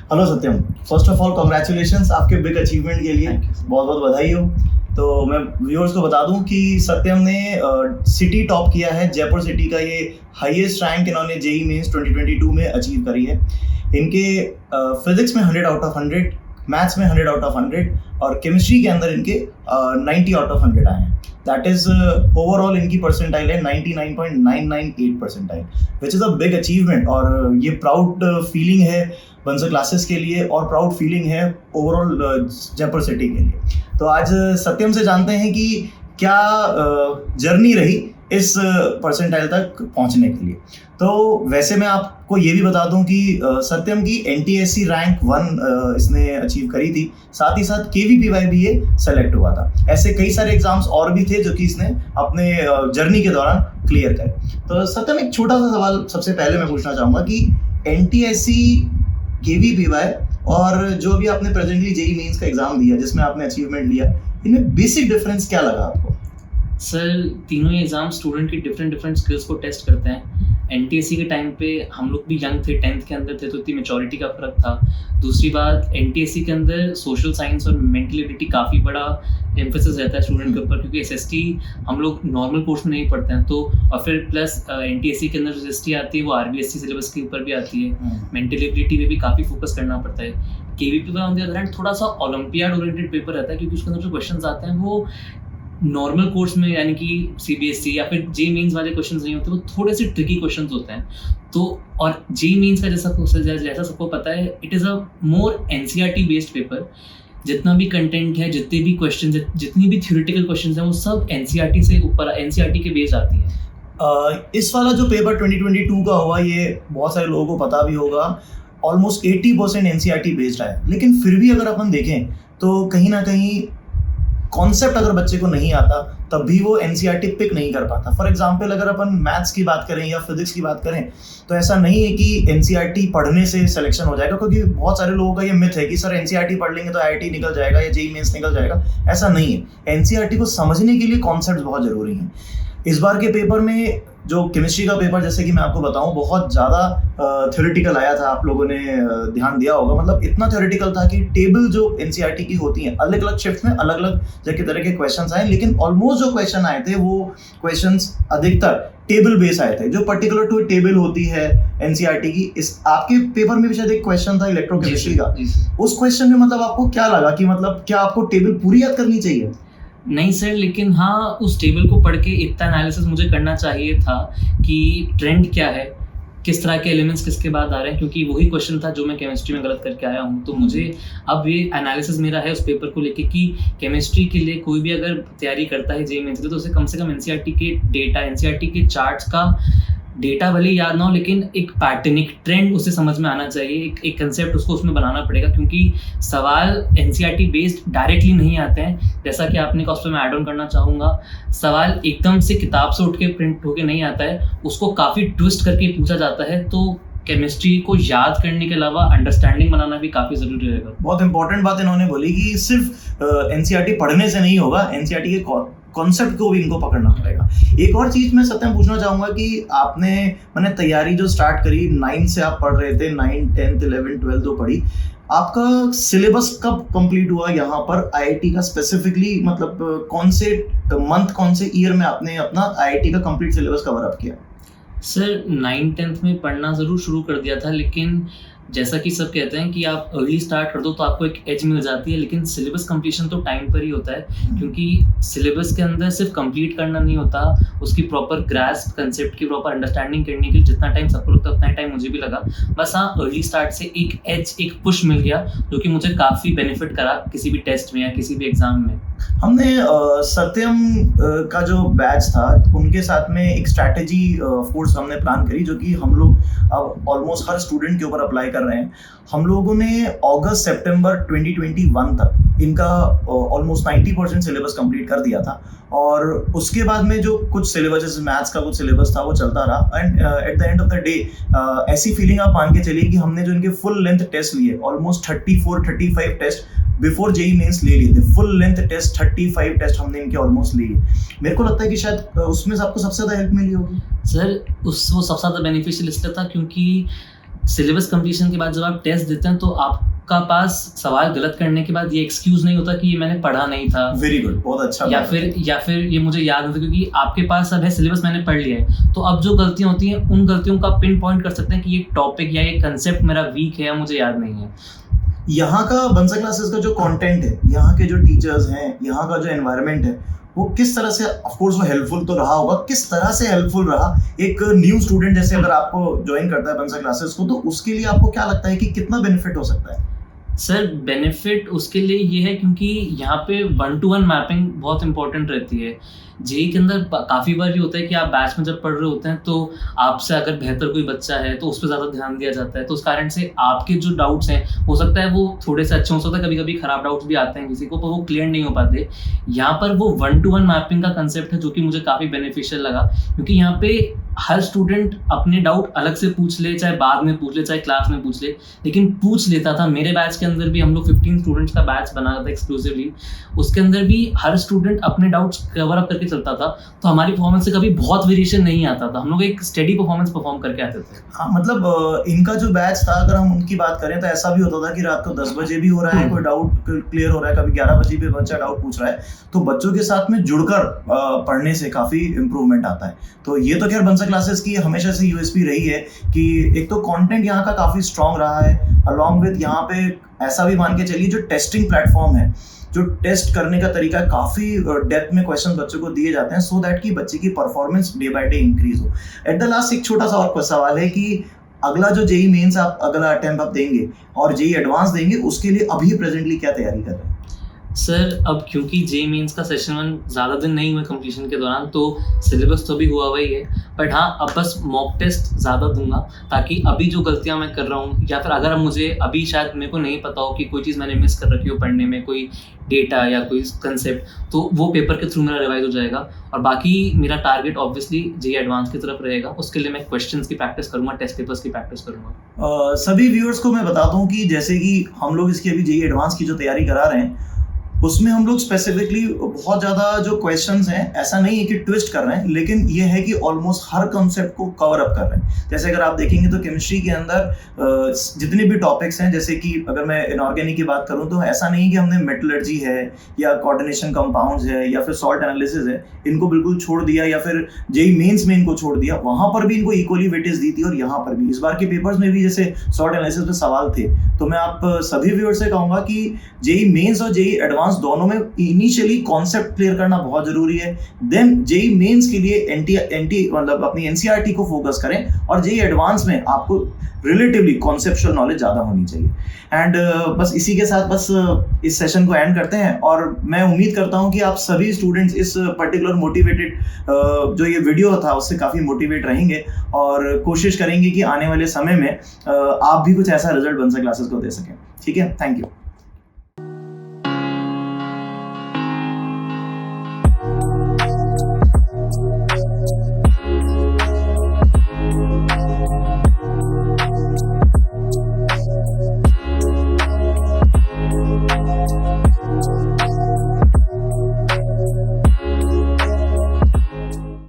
Hello Satyam, first of all congratulations आपके big achievement के लिए। बहुत बहुत बधाई हो। तो मैं व्यूअर्स को बता दूं कि सत्यम ने सिटी टॉप किया है। जयपुर सिटी का ये हाईएस्ट रैंक इन्होंने जेई मेंस 2022 में अचीव करी है। इनके फिजिक्स में 100 आउट ऑफ 100, मैथ्स में 100 आउट ऑफ 100 और केमिस्ट्री के अंदर इनके 90 आउट ऑफ 100 आए हैं। दैट इज ओवरऑल इनकी परसेंटाइल है 99.998 percentile, which is a big achievement. और ये प्राउड फीलिंग है बंसर क्लासेस के लिए और प्राउड फीलिंग है ओवरऑल जयपुर सिटी के लिए। तो आज सत्यम से जानते हैं कि क्या जर्नी रही इस परसेंटाइल तक पहुंचने के लिए। तो वैसे मैं आपको ये भी बता दूं कि सत्यम की NTSC रैंक 1 इसने अचीव करी थी, साथ ही साथ KVPY भी ये सेलेक्ट हुआ था। ऐसे कई सारे एग्जाम्स और भी थे जो कि इसने अपने जर्नी के दौरान क्लियर करे। तो सत्यम, एक छोटा सा सवाल सबसे पहले मैं पूछना चाहूँगा कि NTSC, KVPY और जो भी आपने प्रेजेंटली जेई मेंस का एग्जाम दिया जिसमें आपने अचीवमेंट लिया, इनमें बेसिक डिफरेंस क्या लगा आपको? सर, तीनों ही एग्जाम स्टूडेंट की डिफरेंट स्किल्स को टेस्ट करते हैं। NTSC के टाइम पे हम लोग भी यंग थे, 10th के अंदर थे, तो इतनी मेचोरिटी का फ़र्क था। दूसरी बात, NTSC के अंदर सोशल साइंस और मेंटल एबिलिटी काफ़ी बड़ा एम्फेसिस रहता है स्टूडेंट के ऊपर, क्योंकि SST हम लोग नॉर्मल कोर्स में नहीं पढ़ते हैं। तो और फिर प्लस NTSC के अंदर जो SST आती है वो RBSC सिलेबस के ऊपर भी आती है। मेंटल एबिलिटी में भी काफ़ी फोकस करना पड़ता है। KVPY on the other hand थोड़ा सा ओलंपियाड ओरिएंटेड पेपर रहता है, क्योंकि उसके अंदर जो क्वेश्चन आते हैं वो नॉर्मल कोर्स में यानी कि CBSE या फिर जेई मेंस वाले क्वेश्चंस नहीं होते, वो थोड़े से ट्रिकी क्वेश्चंस होते हैं। तो और जेई मेंस का जैसा सबको पता है, it is a more NCERT based paper. जितना भी कंटेंट है, जितने भी क्वेश्चन, जितनी भी थ्योरेटिकल क्वेश्चंस हैं, वो सब NCERT से ऊपर, NCERT के बेस आती है। इस वाला जो पेपर 2022 का हुआ, ये बहुत सारे लोगों को पता भी होगा, ऑलमोस्ट 80% NCERT बेस्ड है। लेकिन फिर भी अगर अपन देखें तो कहीं ना कहीं कॉन्सेप्ट अगर बच्चे को नहीं आता तब भी वो NCERT पिक नहीं कर पाता। फॉर एग्जाम्पल, अगर अपन मैथ्स की बात करें या फिजिक्स की बात करें तो ऐसा नहीं है कि NCERT पढ़ने से सिलेक्शन हो जाएगा, क्योंकि बहुत सारे लोगों का ये मिथ है कि सर NCERT पढ़ लेंगे तो IIT निकल जाएगा या जेई मेंस निकल जाएगा। ऐसा नहीं है। NCERT को समझने के लिए कॉन्सेप्ट बहुत ज़रूरी हैं। इस बार के पेपर में जो केमिस्ट्री का पेपर, जैसे कि मैं आपको बताऊं, बहुत ज़्यादा थ्योरेटिकल आया था। आप लोगों ने ध्यान दिया होगा, मतलब इतना थ्योरेटिकल था कि टेबल जो NCERT की होती हैं, अलग अलग शिफ्ट में अलग अलग तरह के क्वेश्चंस आए, लेकिन ऑलमोस्ट जो क्वेश्चन आए थे वो क्वेश्चंस अधिकतर टेबल बेस आए थे। जो पर्टिकुलर टू टेबल होती है NCERT की, इस आपके पेपर में भी शायद एक क्वेश्चन था इलेक्ट्रोकेमिस्ट्री का। उस क्वेश्चन में मतलब आपको क्या लगा कि मतलब क्या आपको टेबल पूरी याद करनी चाहिए? नहीं सर, लेकिन हाँ, उस टेबल को पढ़ के इतना एनालिसिस मुझे करना चाहिए था कि ट्रेंड क्या है, किस तरह के एलिमेंट्स किसके बाद आ रहे हैं, क्योंकि वही क्वेश्चन था जो मैं केमिस्ट्री में गलत करके आया हूँ। तो मुझे अब ये एनालिसिस मेरा है उस पेपर को लेके कि केमिस्ट्री के लिए कोई भी अगर तैयारी करता है जेई मेंस के, तो उसे कम से कम NCERT के डेटा, NCERT के चार्ट्स का डेटा भले याद ना हो, लेकिन एक पैटर्न, एक ट्रेंड उसे समझ में आना चाहिए, एक कंसेप्ट उसको उसमें बनाना पड़ेगा, क्योंकि सवाल NCERT बेस्ड डायरेक्टली नहीं आते हैं। जैसा कि आपने कहा, उस पर मैं ऐड ऑन करना चाहूँगा, सवाल एकदम से किताब से उठ के प्रिंट होके नहीं आता है, उसको काफ़ी ट्विस्ट करके पूछा जाता है। तो केमिस्ट्री को याद करने के अलावा अंडरस्टैंडिंग बनाना भी काफ़ी ज़रूरी रहेगा। बहुत इंपॉर्टेंट बात इन्होंने बोली कि सिर्फ NCERT पढ़ने से नहीं होगा, NCERT के कॉन्सेप्ट को भी इनको पकड़ना पड़ेगा। एक और चीज़ मैं सत्यम पूछना चाहूँगा कि मैंने तैयारी जो स्टार्ट करी 9 से, आप पढ़ रहे थे 9, 10, 11, 12 तो पढ़ी, आपका सिलेबस कब कंप्लीट हुआ यहाँ पर IIT का स्पेसिफिकली? मतलब कौन से मंथ, कौन से ईयर में आपने अपना IIT का कंप्लीट सिलेबस कवर अप किया? सर, 9th-10th में पढ़ना ज़रूर शुरू कर दिया था, लेकिन जैसा कि सब कहते हैं कि आप अर्ली स्टार्ट कर दो तो आपको एक एज मिल जाती है, लेकिन सिलेबस कंप्लीशन तो टाइम पर ही होता है, क्योंकि सिलेबस के अंदर सिर्फ कंप्लीट करना नहीं होता, उसकी प्रॉपर ग्रास्प, कंसेप्ट की प्रॉपर अंडरस्टैंडिंग करने के लिए जितना टाइम सबको लगता है उतना टाइम मुझे भी लगा। बस हाँ, अर्ली स्टार्ट से एक एज, एक पुश मिल गया, जो कि मुझे काफ़ी बेनिफिट करा किसी भी टेस्ट में या किसी भी एग्जाम में। हमने सत्यम का जो बैच था उनके साथ में एक स्ट्रैटेजी फोर्स हमने प्लान करी, जो कि हम लोग अब ऑलमोस्ट हर स्टूडेंट के ऊपर अप्लाई कर रहे हैं। हम लोगों ने अगस्त सितंबर 2021 तक इनका ऑलमोस्ट 90% सिलेबस कंप्लीट कर दिया था, और उसके बाद में जो कुछ सिलेबस, जैसे मैथ्स का कुछ सिलेबस था, वो चलता रहा। And at the end of the day ऐसी फीलिंग आप मान के चलिए कि हमने जो इनके फुल लेंथ टेस्ट लिए, almost 34-35 test before JEE mains ले लिए थे। फुल लेंथ टेस्ट 35 टेस्ट हमने इनके ऑलमोस्ट लिए। मेरे को लगता है कि शायद उसमें आपको सबसे ज़्यादा हेल्प मिली होगी। सर, वो सबसे ज़्यादा बेनिफिशियल इसलिए था क्योंकि सिलेबस कंप्लीशन के बाद जब आप टेस्ट देते हैं तो आपका पास सवाल गलत करने के बाद ये एक्सक्यूज नहीं होता कि ये मैंने पढ़ा नहीं था, वेरी गुड, बहुत अच्छा। या फिर ये मुझे याद नहीं था, क्योंकि आपके पास अब है सिलेबस मैंने पढ़ लिया है, तो अब जो गलतियां होती हैं उन गलतियों का पिन पॉइंट कर सकते हैं कि ये टॉपिक या ये कंसेप्ट मेरा वीक है या मुझे याद नहीं है। यहाँ का बंसल क्लासेस का जो कंटेंट है, यहाँ के जो टीचर्स हैं, यहाँ का जो एनवायरनमेंट है, वो किस तरह से, ऑफ कोर्स वो हेल्पफुल तो रहा होगा, किस तरह से हेल्पफुल रहा एक न्यू स्टूडेंट जैसे अगर आपको ज्वाइन करता है बंसल क्लासेस को, तो उसके लिए आपको क्या लगता है कि कितना बेनिफिट हो सकता है? सर बेनिफिट उसके लिए ये है क्योंकि यहाँ पे 1-to-1 मैपिंग बहुत इंपॉर्टेंट रहती है। जेई के अंदर काफ़ी बार ये होता है कि आप बैच में जब पढ़ रहे होते हैं तो आपसे अगर बेहतर कोई बच्चा है तो उस पर ज़्यादा ध्यान दिया जाता है, तो उस कारण से आपके जो डाउट्स हैं हो सकता है वो थोड़े से अच्छे हो सकता है, कभी कभी खराब डाउट्स भी आते हैं किसी को, पर वो क्लियर नहीं हो पाते। यहाँ पर वो 1-to-1 मैपिंग का कंसेप्ट है जो कि मुझे काफ़ी बेनिफिशियल लगा, क्योंकि यहाँ पे हर स्टूडेंट अपने डाउट अलग से पूछ ले, चाहे बाद में पूछ ले चाहे क्लास में पूछ ले, लेकिन पूछ लेता था। मेरे बैच के अंदर भी हम लोग 15 स्टूडेंट्स का बैच बना था एक्सक्लूसिवली, उसके अंदर भी हर स्टूडेंट अपने डाउट्स कवर अप करके चलता था, तो हमारी परफॉर्मेंस से कभी बहुत वेरिएशन नहीं आता था, हम लोग एक स्टेडी परफॉर्मेंस परफॉर्म करके आते थे। हाँ, मतलब इनका जो बैच था, अगर हम उनकी बात करें तो ऐसा भी होता था कि रात को 10 बजे भी हो रहा है कोई डाउट क्लियर हो रहा है, कभी 11 बजे भी बच्चा डाउट पूछ रहा है, तो बच्चों के साथ में जुड़कर पढ़ने से काफ़ी इम्प्रूवमेंट आता है। तो ये तो खैर बंसल क्लासेस की हमेशा से यूएसपी रही है कि एक तो कंटेंट यहाँ का काफ़ी स्ट्रॉन्ग रहा है, अलॉन्ग विद यहाँ पे ऐसा भी मान के चलिए जो टेस्टिंग प्लेटफॉर्म है, जो टेस्ट करने का तरीका है, काफ़ी डेप्थ में क्वेश्चन बच्चों को दिए जाते हैं सो दैट कि बच्चे की performance day by day increase हो। एट द लास्ट एक छोटा सा और सवाल है कि अगला जो जेई मेंस आप अगला अटेम्प्ट आप देंगे और जेई एडवांस देंगे, उसके लिए अभी प्रेजेंटली क्या तैयारी कर रहे हैं? सर अब क्योंकि जेई मेंस का सेशन 1 ज़्यादा दिन नहीं हुए कंप्लीशन के दौरान, तो सिलेबस तो अभी हुआ हुआ ही है, बट हाँ अब बस मॉक टेस्ट ज़्यादा दूंगा ताकि अभी जो गलतियाँ मैं कर रहा हूँ, या फिर अगर मुझे अभी शायद मेरे को नहीं पता हो कि कोई चीज़ मैंने मिस कर रखी हो पढ़ने में, कोई डेटा या कोई कंसेप्ट, तो वो पेपर के थ्रू मेरा रिवाइज हो जाएगा। और बाकी मेरा टारगेट ऑब्वियसली जेई एडवांस की तरफ रहेगा, उसके लिए मैं क्वेश्चंस की प्रैक्टिस करूँगा, टेस्ट पेपर्स की प्रैक्टिस करूँगा। सभी व्यूअर्स को मैं बता दूं कि जैसे कि हम लोग इसकी अभी जेई एडवांस की जो तैयारी करा रहे हैं, उसमें हम लोग स्पेसिफिकली बहुत ज़्यादा जो क्वेश्चंस हैं, ऐसा नहीं है कि ट्विस्ट कर रहे हैं, लेकिन ये है कि ऑलमोस्ट हर कॉन्सेप्ट को कवर अप कर रहे हैं। जैसे अगर आप देखेंगे तो केमिस्ट्री के अंदर जितने भी टॉपिक्स हैं, जैसे कि अगर मैं इनऑर्गेनिक की बात करूं तो ऐसा नहीं कि हमने मेटलर्जी है या कोऑर्डिनेशन कंपाउंड्स है या फिर सॉल्ट एनालिसिस है, इनको बिल्कुल छोड़ दिया या फिर जेई मेंस में इनको छोड़ दिया, वहाँ पर भी इनको इक्वली वेटेज दी थी। और यहाँ पर भी इस बार के पेपर्स में भी जैसे सॉल्ट एनालिसिस में सवाल थे, तो मैं आप सभी व्यूअर्स से कहूँगा कि जेई मेंस और जेई एडवांस दोनों में इनिशियली कॉन्सेप्ट क्लियर करना बहुत जरूरी है। देन जेई मेंस के लिए एनटी मतलब अपनी एनसीईआरटी को फोकस करें, और जेई एडवांस में आपको रिलेटिवली कॉन्सेप्चुअल नॉलेज ज़्यादा होनी चाहिए। एंड बस इसी के साथ बस इस सेशन को एंड करते हैं, और मैं उम्मीद करता हूं कि आप सभी स्टूडेंट्स इस पर्टिकुलर मोटिवेटेड जो ये वीडियो था उससे काफ़ी मोटिवेट रहेंगे और कोशिश करेंगे कि आने वाले समय में आप भी कुछ ऐसा रिजल्ट बंसल क्लासेस को दे सकें। ठीक है, थैंक यू।